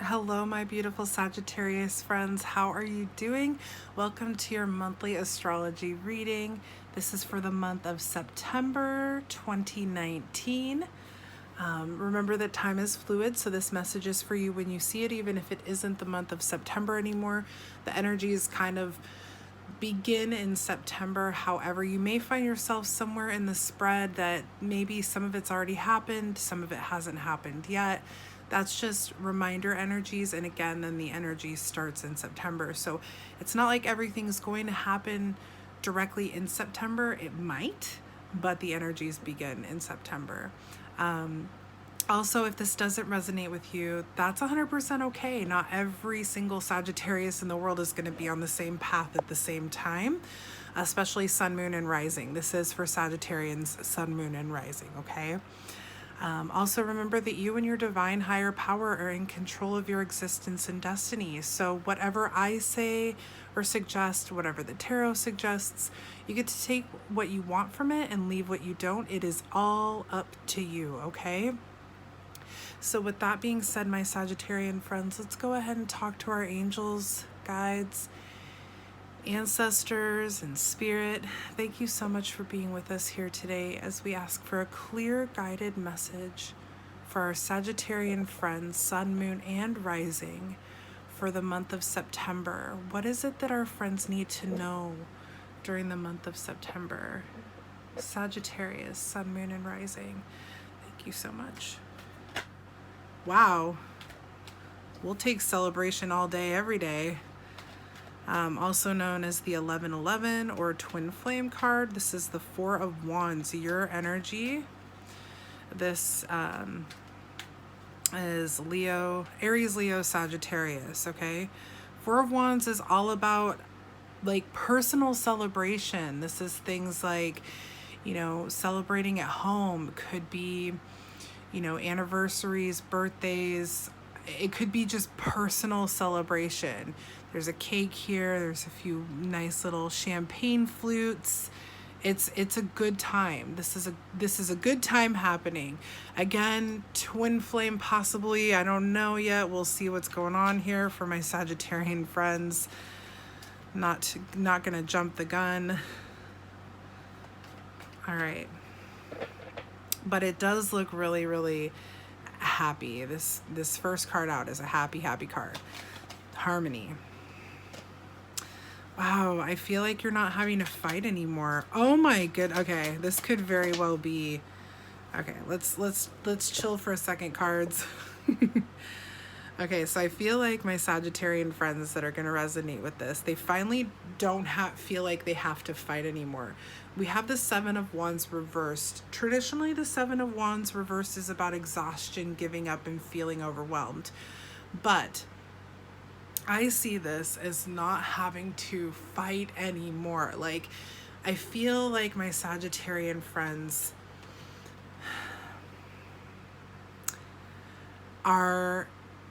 Hello, my beautiful Sagittarius friends. How are you doing? Welcome to your monthly astrology reading. This is for the month of September 2019. Remember that time is fluid, so this message is for you when you see it, even if it isn't the month of September anymore. The energies kind of begin in September. However, you may find yourself somewhere in the spread that maybe some of it's already happened, some of it hasn't happened yet. That's just reminder energies. And again, then the energy starts in September. So it's not like everything's going to happen directly in September. It might, but the energies begin in September. Also, if this doesn't resonate with you, that's 100% okay. Not every single Sagittarius in the world is going to be on the same path at the same time, especially Sun, Moon, and Rising. This is for Sagittarians, Sun, Moon, and Rising, okay? Also, remember that you and your divine higher power are in control of your existence and destiny. So whatever I say or suggest, whatever the tarot suggests, you get to take what you want from it and leave what you don't. It is all up to you, okay? So with that being said, my Sagittarian friends, let's go ahead and talk to our angels, guides, ancestors, and spirit. Thank you so much for being with us here today as we ask for a clear guided message for our Sagittarian friends, Sun, Moon, and Rising for the month of September. What is it that our friends need to know during the month of September? Sagittarius, Sun, Moon, and Rising. Thank you so much. Wow. We'll take celebration all day, every day. Also known as the 1111 or twin flame card. This is the Four of Wands, your energy. This is Leo, Aries, Leo, Sagittarius, okay? Four of Wands is all about like personal celebration. This is things like, celebrating at home. Could be, anniversaries, birthdays. It could be just personal celebration. There's a cake here. There's a few nice little champagne flutes. It's a good time. This is a good time happening. Again, twin flame possibly. I don't know yet. We'll see what's going on here for my Sagittarian friends. Not gonna jump the gun. All right. But it does look really, really happy. This first card out is a happy card. Harmony. Wow, I feel like you're not having to fight anymore. Oh my good. Okay, this could very well be. Okay, let's chill for a second, cards. Okay, so I feel like my Sagittarian friends that are going to resonate with this, they finally don't feel like they have to fight anymore. We have the Seven of Wands reversed. Traditionally, the Seven of Wands reversed is about exhaustion, giving up, and feeling overwhelmed. But I see this as not having to fight anymore. Like, I feel like my Sagittarian friends are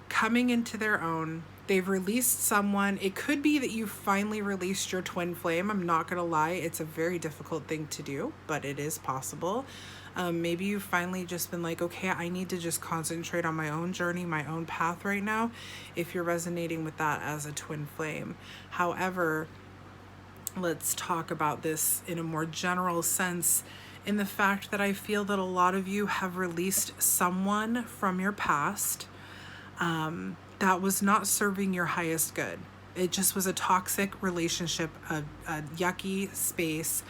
coming into their own. They've released someone. It could be that you finally released your twin flame. I'm not gonna lie, it's a very difficult thing to do, but it is possible. Maybe you've finally just been like, okay, I need to just concentrate on my own journey, my own path right now, if you're resonating with that as a twin flame. However, let's talk about this in a more general sense, in the fact that I feel that a lot of you have released someone from your past that was not serving your highest good. It just was a toxic relationship, a yucky space,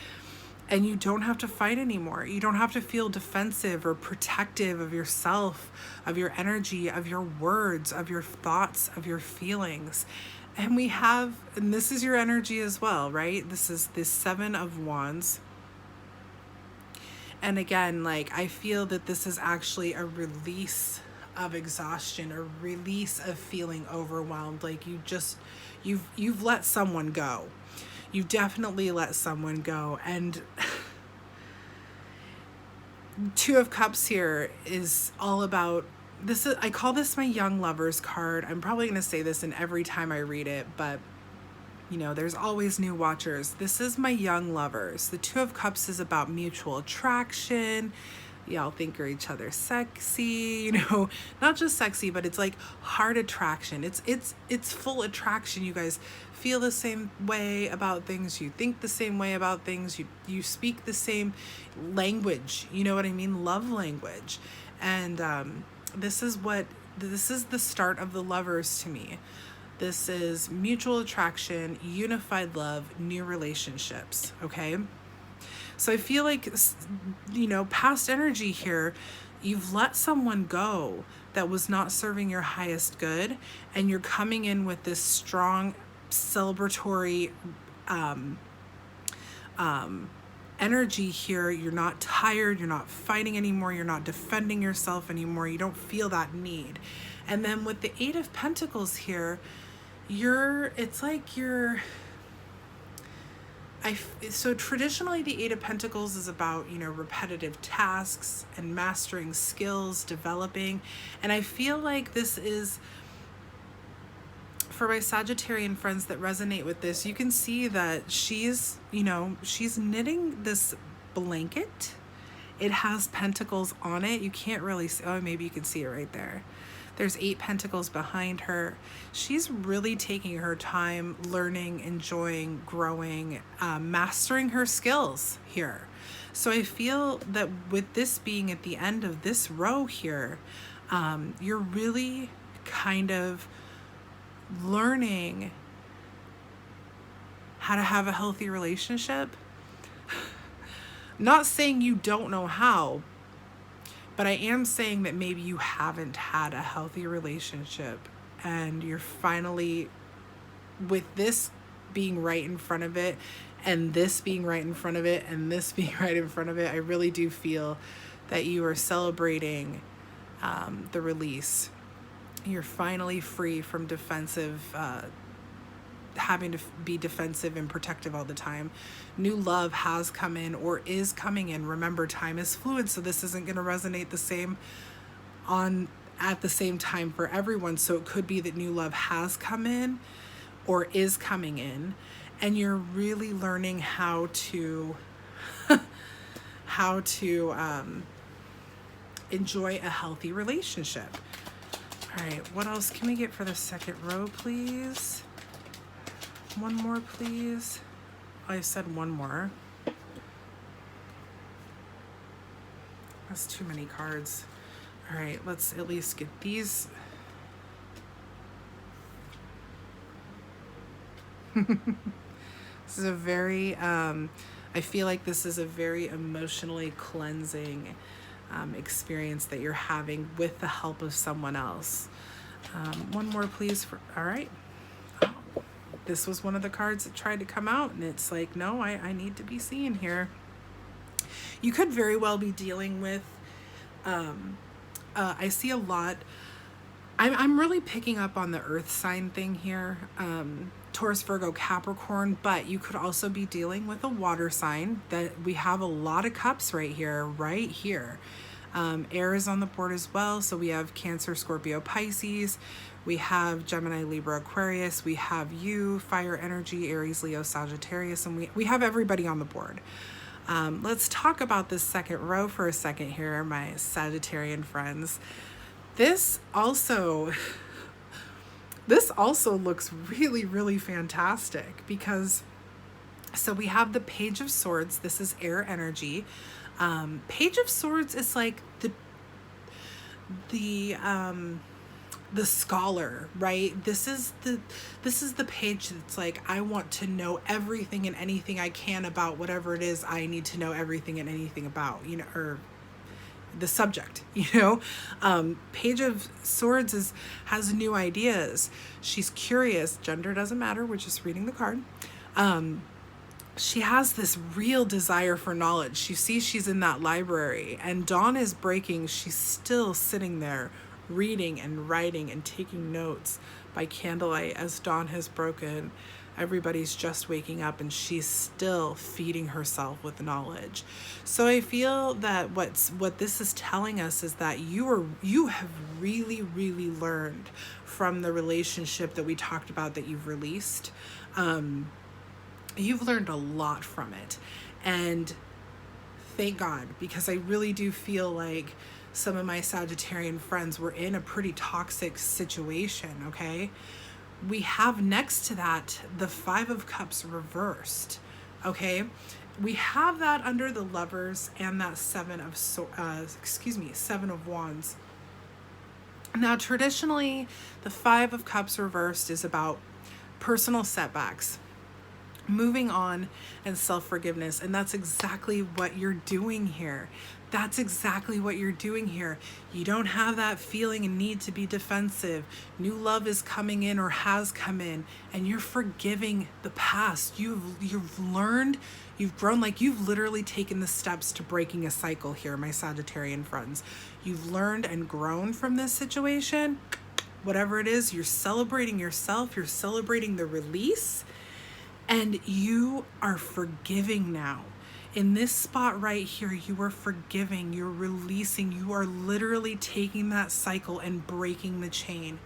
and you don't have to fight anymore. You don't have to feel defensive or protective of yourself, of your energy, of your words, of your thoughts, of your feelings. And this is your energy as well, right? This is this Seven of Wands. And again, like, I feel that this is actually a release of exhaustion, a release of feeling overwhelmed. Like you've let someone go. You've definitely let someone go. And Two of Cups here is all about this. I call this my young lovers card. I'm probably going to say this in every time I read it, but there's always new watchers. This is my young lovers. The Two of Cups is about mutual attraction, Y'all think you're each other sexy, you know, not just sexy, but it's like heart attraction. It's full attraction. You guys feel the same way about things. You think the same way about things. You speak the same language. You know what I mean? Love language. And this is the start of the lovers to me. This is mutual attraction, unified love, new relationships, okay? So I feel like, you know, past energy here, you've let someone go that was not serving your highest good, and you're coming in with this strong celebratory energy here. You're not tired, you're not fighting anymore, you're not defending yourself anymore, you don't feel that need. And then with the Eight of Pentacles here, so traditionally the Eight of Pentacles is about, you know, repetitive tasks and mastering skills, developing. And I feel like this is, for my Sagittarian friends that resonate with this, you can see that she's knitting this blanket. It has pentacles on it. You can't really see, oh, maybe you can see it right there. There's 8 pentacles behind her. She's really taking her time, learning, enjoying, growing, mastering her skills here. So I feel that with this being at the end of this row here, you're really kind of learning how to have a healthy relationship. Not saying you don't know how, but I am saying that maybe you haven't had a healthy relationship, and you're finally, with this being right in front of it, and this being right in front of it, and this being right in front of it, I really do feel that you are celebrating the release. You're finally free from defensive, having to be defensive and protective all the time. New love has come in or is coming in. Remember, time is fluid, so this isn't going to resonate the same at the same time for everyone. So it could be that new love has come in or is coming in, and you're really learning how to enjoy a healthy relationship. All right, what else can we get for the second row, please? One more, please. I said one more. That's too many cards. All right, let's at least get these. This is a very, I feel like this is a very emotionally cleansing experience that you're having with the help of someone else. One more, please. All right. This was one of the cards that tried to come out, and it's like, no, I need to be seen here. You could very well be dealing with, I see a lot, I'm really picking up on the earth sign thing here, Taurus, Virgo, Capricorn, but you could also be dealing with a water sign. That we have a lot of cups right here. Air is on the board as well, so we have Cancer, Scorpio, Pisces. We have Gemini, Libra, Aquarius. We have you, fire energy, Aries, Leo, Sagittarius, and we have everybody on the board. Let's talk about this second row for a second here, my Sagittarian friends. This also looks really, really fantastic because, so we have the Page of Swords. This is air energy. Page of Swords is like the scholar, right? This is the page that's like, I want to know everything and anything I can about whatever it is I need to know everything and anything about, you know, or the subject, you know. Page of Swords has new ideas. She's curious. Gender doesn't matter. We're just reading the card. She has this real desire for knowledge. You see, she's in that library, and dawn is breaking. She's still sitting there reading and writing and taking notes by candlelight as dawn has broken. Everybody's just waking up, and she's still feeding herself with knowledge. So I feel that what this is telling us is that you have really, really learned from the relationship that we talked about that you've released. You've learned a lot from it. And thank God, because I really do feel like some of my Sagittarian friends were in a pretty toxic situation, okay? We have next to that the Five of Cups reversed, okay? We have that under the Lovers and that Seven of Wands. Now, traditionally, the Five of Cups reversed is about personal setbacks, moving on, and self-forgiveness. And that's exactly what you're doing here. That's exactly what you're doing here. You don't have that feeling and need to be defensive. New love is coming in or has come in, and you're forgiving the past. You've learned, you've grown, like you've literally taken the steps to breaking a cycle here, my Sagittarian friends. You've learned and grown from this situation. Whatever it is, you're celebrating yourself, you're celebrating the release, and you are forgiving now. In this spot right here, you are forgiving, you're releasing, you are literally taking that cycle and breaking the chain.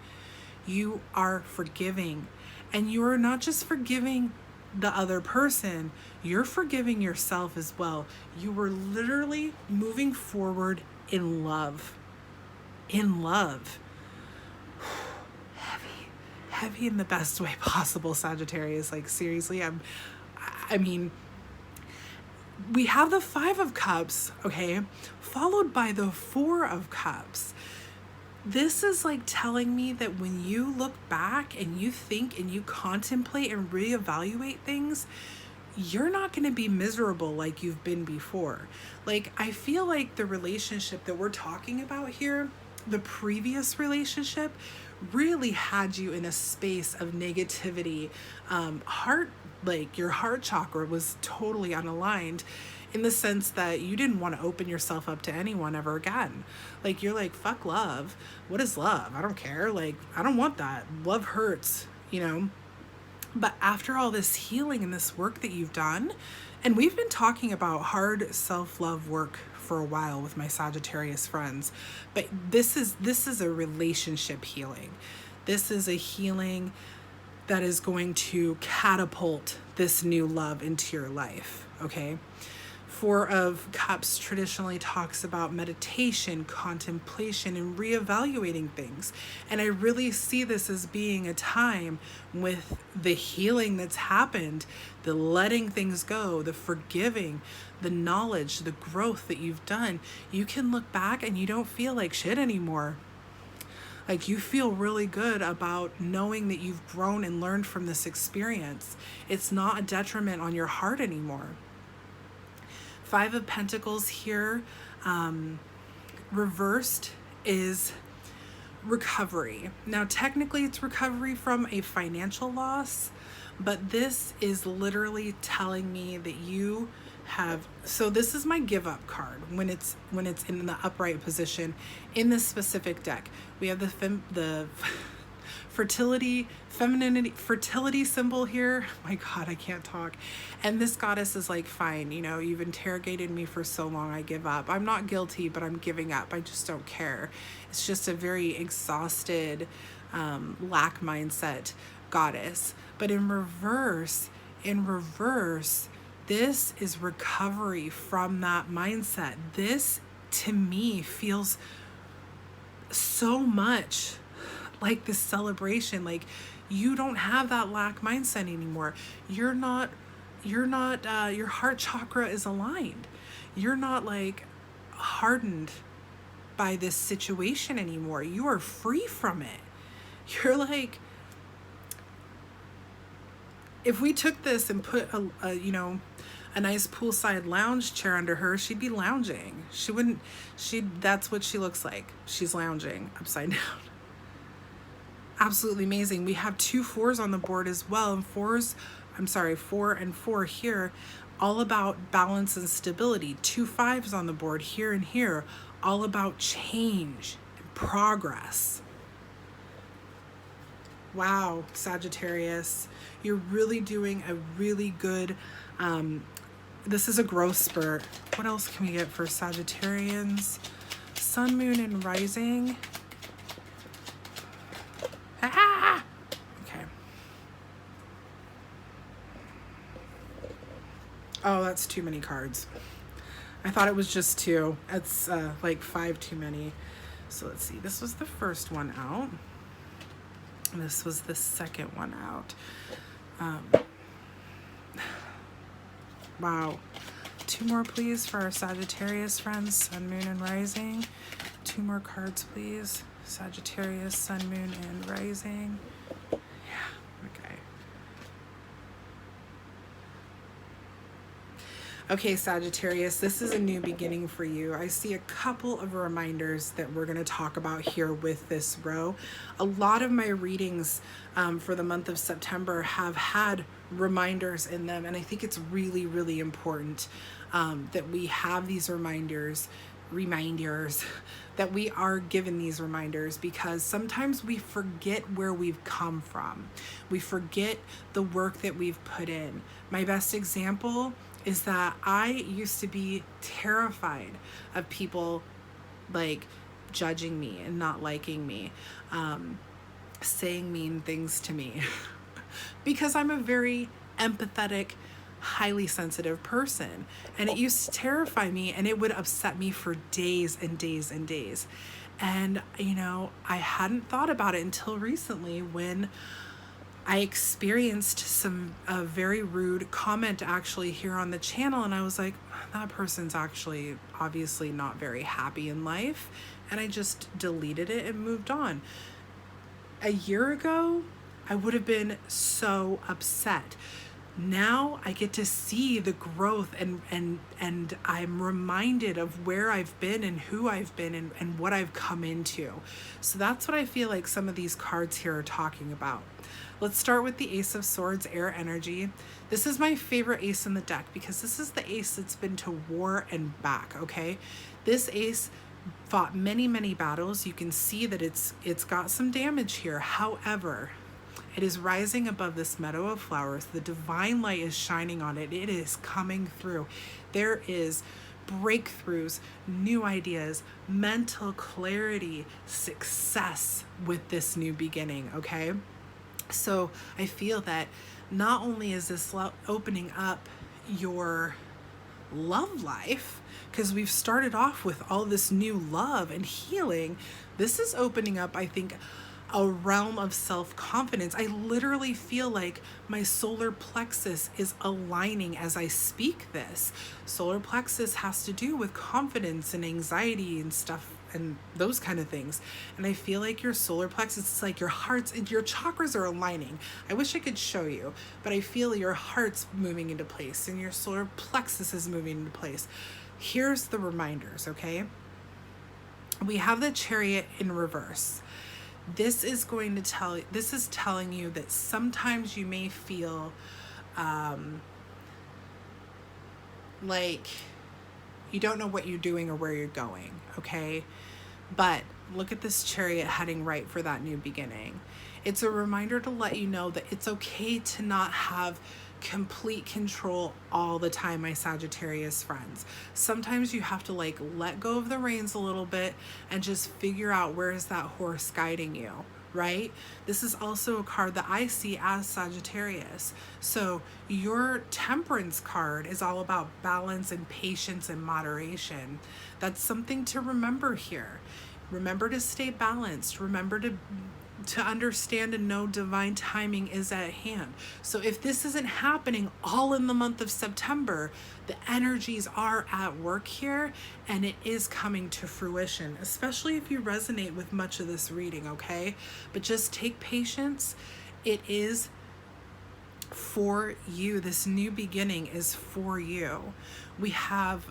You are forgiving. And you are not just forgiving the other person, you're forgiving yourself as well. You are literally moving forward in love. In love. Heavy in the best way possible, Sagittarius. Like, seriously, I mean, we have the Five of Cups, okay, followed by the Four of Cups. This is like telling me that when you look back and you think and you contemplate and reevaluate things, you're not going to be miserable like you've been before. Like, I feel like the relationship that we're talking about here, the previous relationship, really had you in a space of negativity. Like your heart chakra was totally unaligned, in the sense that you didn't want to open yourself up to anyone ever again. Like, you're like, fuck love. What is love? I don't care. Like, I don't want that. Love hurts, you know? But after all this healing and this work that you've done, and we've been talking about hard self-love work for a while with my Sagittarius friends, but this is a relationship healing. This is a healing that is going to catapult this new love into your life, okay? Four of Cups traditionally talks about meditation, contemplation, and reevaluating things. And I really see this as being a time with the healing that's happened, the letting things go, the forgiving, the knowledge, the growth that you've done. You can look back and you don't feel like shit anymore. Like, you feel really good about knowing that you've grown and learned from this experience. It's not a detriment on your heart anymore. Five of Pentacles here, reversed, is recovery. Now, technically it's recovery from a financial loss, but this is literally telling me that you have, so this is my give up card when it's in the upright position in this specific deck. We have the fertility symbol here. My God, I can't talk. And this goddess is like, fine, you know, you've interrogated me for so long, I give up. I'm not guilty, but I'm giving up. I just don't care. It's just a very exhausted, lack mindset goddess. But in reverse, this is recovery from that mindset. This, to me, feels so much like this celebration. Like, you don't have that lack mindset anymore. Your heart chakra is aligned. You're not like hardened by this situation anymore. You are free from it. You're like, if we took this and put a nice poolside lounge chair under her, she'd be lounging. That's what she looks like. She's lounging upside down. Absolutely amazing. We have 2 4s on the board as well. And 4 and 4 here, all about balance and stability. 2 5s on the board here and here, all about change and progress. Wow, Sagittarius, you're really doing a really good, this is a growth spurt. What else can we get for Sagittarians? Sun, Moon, and Rising. Ah! Okay. Oh, that's too many cards. I thought it was just 2. It's like 5 too many. So let's see. This was the first one out. This was the second one out. Wow. 2 more, please, for our Sagittarius friends, Sun, Moon, and Rising. 2 more cards, please. Sagittarius, Sun, Moon, and Rising. Yeah, okay. Okay, Sagittarius, this is a new beginning for you. I see a couple of reminders that we're going to talk about here with this row. A lot of my readings for the month of September have had reminders in them, and I think it's really, really important that we have these reminders, that we are given these reminders, because sometimes we forget where we've come from. We forget the work that we've put in. My best example is that I used to be terrified of people like judging me and not liking me, saying mean things to me because I'm a very empathetic, highly sensitive person, and it used to terrify me, and it would upset me for days and days and days. And you know, I hadn't thought about it until recently when I experienced a very rude comment actually here on the channel, and I was like, that person's actually obviously not very happy in life, and I just deleted it and moved on. A year ago, I would have been so upset. Now I get to see the growth, and I'm reminded of where I've been and who I've been and what I've come into. So that's what I feel like some of these cards here are talking about. Let's start with the Ace of Swords, air energy. This is my favorite ace in the deck because this is the ace that's been to war and back, okay? This ace fought many, many battles. You can see that it's got some damage here. However, it is rising above this meadow of flowers. The divine light is shining on it. It is coming through. There is breakthroughs, new ideas, mental clarity, success with this new beginning, okay? So I feel that not only is this opening up your love life, because we've started off with all this new love and healing, this is opening up, I think, a realm of self-confidence. I literally feel like my solar plexus is aligning as I speak this. Solar plexus has to do with confidence and anxiety and stuff and those kind of things. And I feel like your solar plexus, it's like your hearts and your chakras are aligning. I wish I could show you, but I feel your heart's moving into place and your solar plexus is moving into place. Here's the reminders, okay? We have the Chariot in reverse. This is telling you that sometimes you may feel like you don't know what you're doing or where you're going, okay? But look at this Chariot heading right for that new beginning. It's a reminder to let you know that it's okay to not have complete control all the time, my Sagittarius friends. Sometimes you have to like let go of the reins a little bit and just figure out where is that horse guiding you, right? This is also a card that I see as Sagittarius. So your Temperance card is all about balance and patience and moderation. That's something to remember here. Remember to stay balanced. Remember to understand and know divine timing is at hand. So if this isn't happening all in the month of September, the energies are at work here and it is coming to fruition, especially if you resonate with much of this reading, okay? But just take patience. It is for you. This new beginning is for you. We have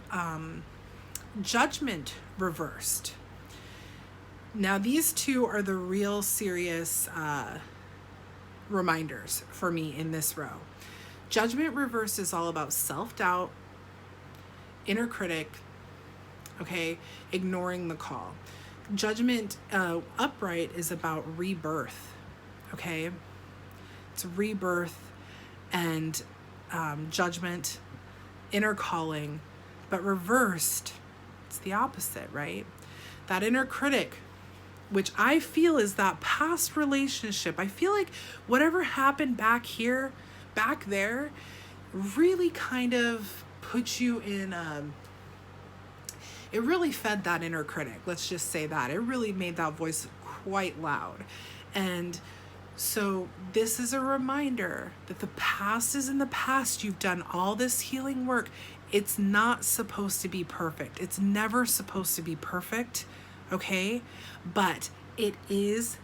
Judgment reversed. Now, these two are the real serious reminders for me in this row. Judgment reversed is all about self-doubt, inner critic, okay, ignoring the call. Judgment upright is about rebirth, okay? It's rebirth and judgment, inner calling, but reversed, it's the opposite, right? That inner critic, which I feel is that past relationship. I feel like whatever happened back here, back there, really kind of put you in it really fed that inner critic. Let's just say that. It really made that voice quite loud. And so this is a reminder that the past is in the past. You've done all this healing work. It's not supposed to be perfect. It's never supposed to be perfect, okay? But it is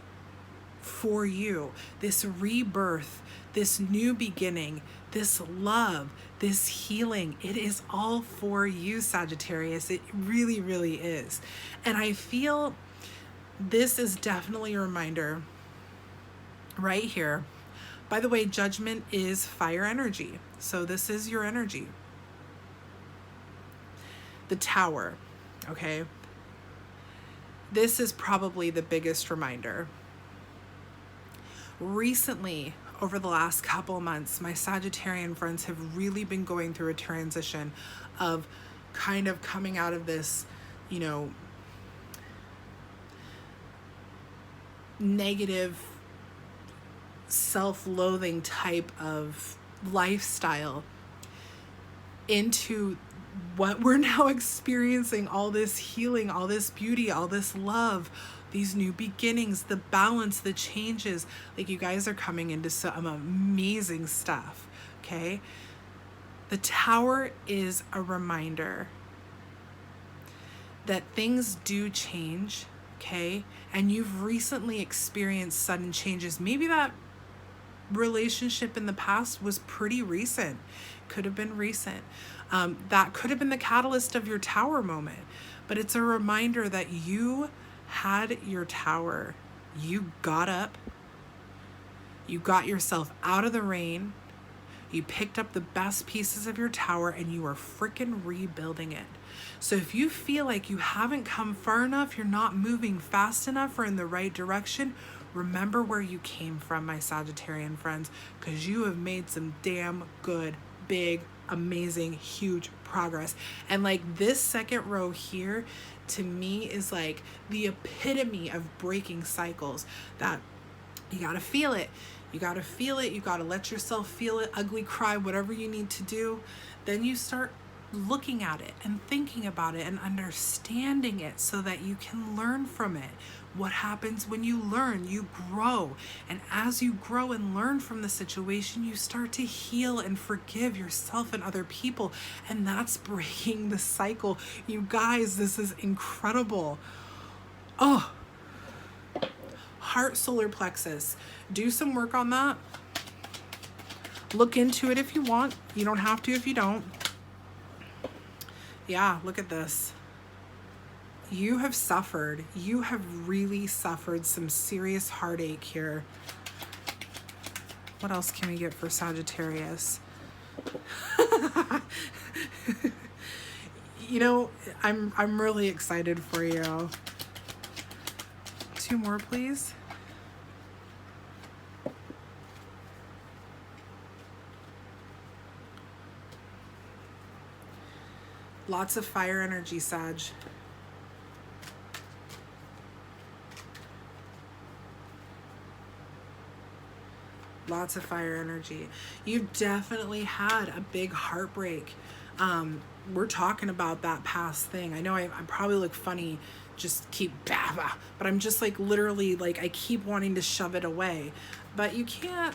for you. This rebirth, this new beginning, this love, this healing, it is all for you, Sagittarius. It really, really is. And I feel this is definitely a reminder right here. By the way, Judgment is fire energy. So this is your energy. The Tower, okay? This is probably the biggest reminder. Recently, over the last couple months, my Sagittarian friends have really been going through a transition of kind of coming out of this, you know, negative, self-loathing type of lifestyle into what we're now experiencing, all this healing, all this beauty, all this love, these new beginnings, the balance, the changes. Like, you guys are coming into some amazing stuff, okay? The Tower is a reminder that things do change, okay? And you've recently experienced sudden changes. Maybe that relationship in the past was pretty recent. Could have been recent. That could have been the catalyst of your Tower moment. But it's a reminder that you had your Tower. You got up. You got yourself out of the rain. You picked up the best pieces of your Tower and you are freaking rebuilding it. So if you feel like you haven't come far enough, you're not moving fast enough or in the right direction, remember where you came from, my Sagittarian friends, because you have made some damn good, big, amazing, huge progress. And like this second row here, to me, is like the epitome of breaking cycles. That you got to feel it. You got to feel it. You got to let yourself feel it, ugly cry, whatever you need to do. Then you start looking at it and thinking about it and understanding it so that you can learn from it. What happens when you learn? You grow. And as you grow and learn from the situation, you start to heal and forgive yourself and other people. And that's breaking the cycle. You guys, this is incredible. Oh, heart, solar plexus. Do some work on that. Look into it if you want. You don't have to if you don't. Yeah, look at this. You have suffered. You have really suffered some serious heartache here. What else can we get for Sagittarius? You know, I'm really excited for you. 2 more, please. Lots of fire energy, Sag. Lots of fire energy. You've definitely had a big heartbreak. We're talking about that past thing. I know I probably look funny, just keep but I'm just like literally like I keep wanting to shove it away. But you can't.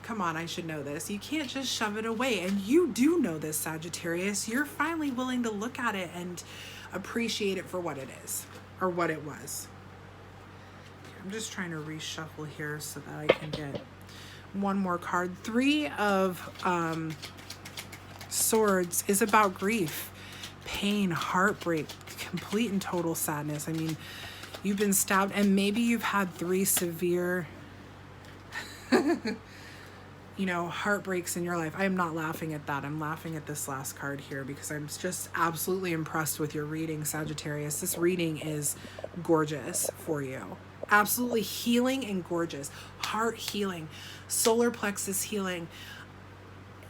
Come on, I should know this. You can't just shove it away. And you do know this, Sagittarius. You're finally willing to look at it and appreciate it for what it is, or what it was. I'm just trying to reshuffle here so that I can get one more card. 3 of Swords is about grief, pain, heartbreak, complete and total sadness. I mean, you've been stabbed, and maybe you've had 3 severe you know, heartbreaks in your life. I am not laughing at that. I'm laughing at this last card here because I'm just absolutely impressed with your reading, Sagittarius. This reading is gorgeous for you. Absolutely healing and gorgeous. Heart healing, solar plexus healing.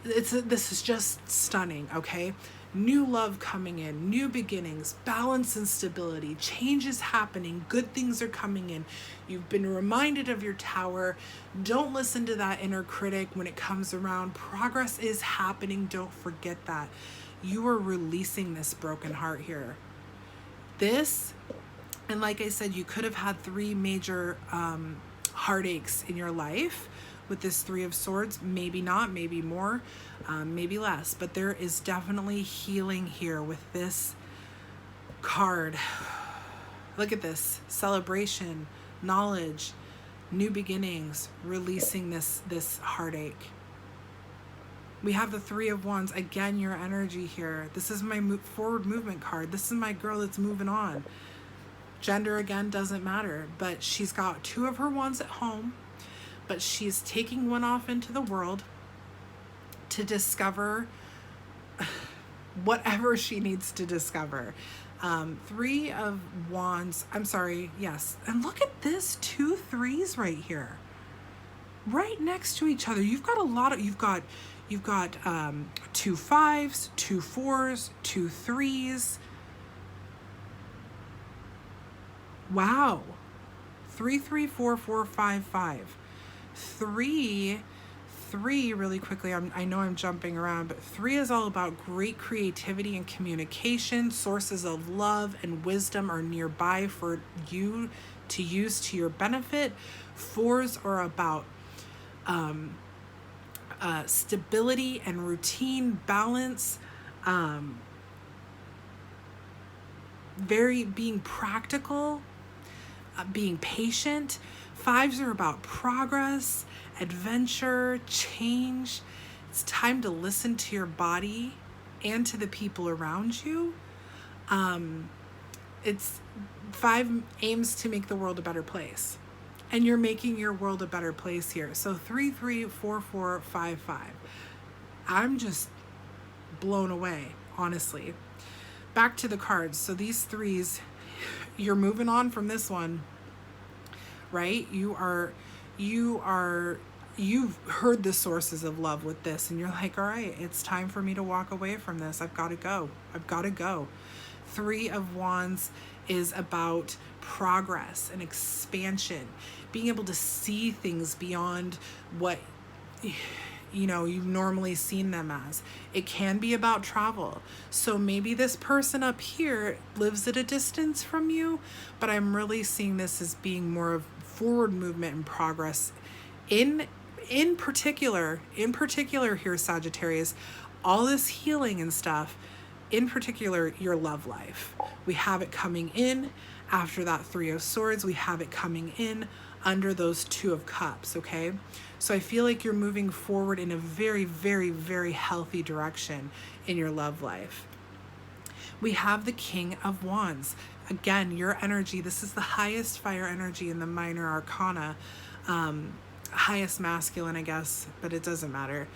This is just stunning, okay? New love coming in, new beginnings, balance and stability, changes happening, good things are coming in. You've been reminded of your Tower. Don't listen to that inner critic when it comes around. Progress is happening. Don't forget that. You are releasing this broken heart here. This, and like I said, you could have had 3 major heartaches in your life with this 3 of Swords. Maybe not, maybe more, maybe less, but there is definitely healing here with this card. Look at this: celebration, knowledge, new beginnings, releasing this heartache. We have the 3 of Wands. Again, your energy here. This is my forward movement card. This is my girl that's moving on. Gender, again, doesn't matter. But she's got 2 of her wands at home. But she's taking one off into the world to discover whatever she needs to discover. 3 of Wands. I'm sorry. Yes. And look at this. 2 3s right here. Right next to each other. You've got a lot of... You've got 2 5s, 2 4s, 2 3s. Wow. 3 3 4 4 5 5. 3 really quickly. I know I'm jumping around, but 3 is all about great creativity and communication. Sources of love and wisdom are nearby for you to use to your benefit. 4s are about stability and routine, balance, being practical, being patient. 5s are about progress, adventure, change. It's time to listen to your body and to the people around you. It's 5 aims to make the world a better place. And you're making your world a better place here. So 3 3 4 4 5 5. I'm just blown away, honestly. Back to the cards. So these 3s, you're moving on from this one, right? You've heard the sources of love with this, and you're like, all right, it's time for me to walk away from this. I've got to go. 3 of Wands is about progress and expansion, being able to see things beyond what you've normally seen them as. It can be about travel. So maybe this person up here lives at a distance from you, but I'm really seeing this as being more of forward movement and progress. In particular here, Sagittarius, all this healing and stuff, in particular, your love life. We have it coming in after that 3 of Swords. We have it coming in under those 2 of Cups, okay? So I feel like you're moving forward in a very, very, very healthy direction in your love life. We have the King of Wands. Again, your energy, this is the highest fire energy in the minor arcana. Highest masculine, I guess, but it doesn't matter.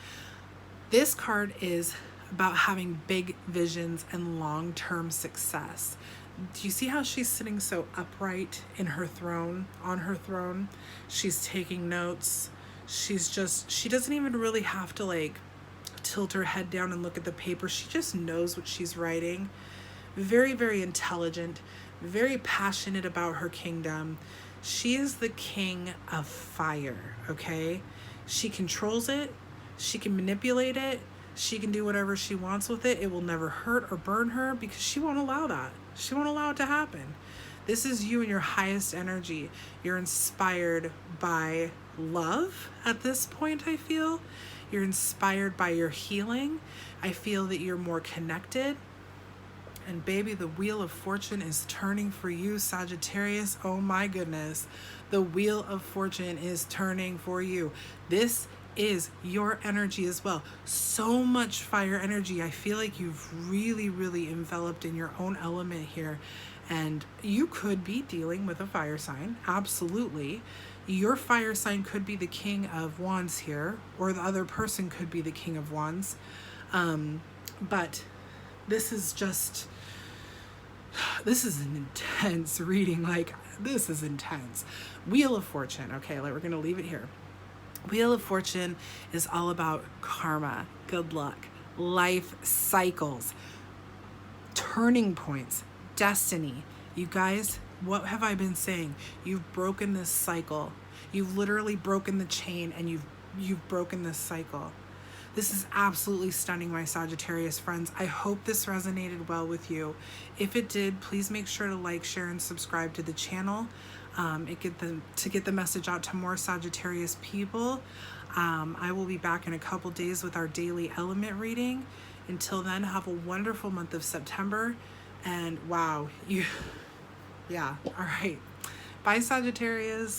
This card is about having big visions and long-term success. Do you see how she's sitting so upright in her throne, on her throne? She's taking notes. She doesn't even really have to like tilt her head down and look at the paper. She just knows what she's writing. Very, very intelligent, very passionate about her kingdom. She is the king of fire, okay? She controls it. She can manipulate it. She can do whatever she wants with it. It will never hurt or burn her because she won't allow that. She won't allow it to happen. This is you in your highest energy. You're inspired by love at this point, I feel. You're inspired by your healing. I feel that you're more connected. And baby, the wheel of fortune is turning for you, Sagittarius. Oh my goodness. The wheel of fortune is turning for you. This is your energy as well. So much fire energy. I feel like you've really, really enveloped in your own element here. And you could be dealing with a fire sign. Absolutely. Your fire sign could be the King of Wands here, or the other person could be the King of Wands. But this is an intense reading. Like, this is intense. Wheel of Fortune. Okay, we're going to leave it here. Wheel of Fortune is all about karma, good luck, life cycles, turning points, destiny. You guys, what have I been saying? You've broken this cycle. You've literally broken the chain, and you've broken this cycle. This is absolutely stunning, my Sagittarius friends. I hope this resonated well with you. If it did, please make sure to like, share, and subscribe to the channel. To get the message out to more Sagittarius people. I will be back in a couple days with our daily element reading. Until then, have a wonderful month of September. And wow, yeah, all right. Bye, Sagittarius.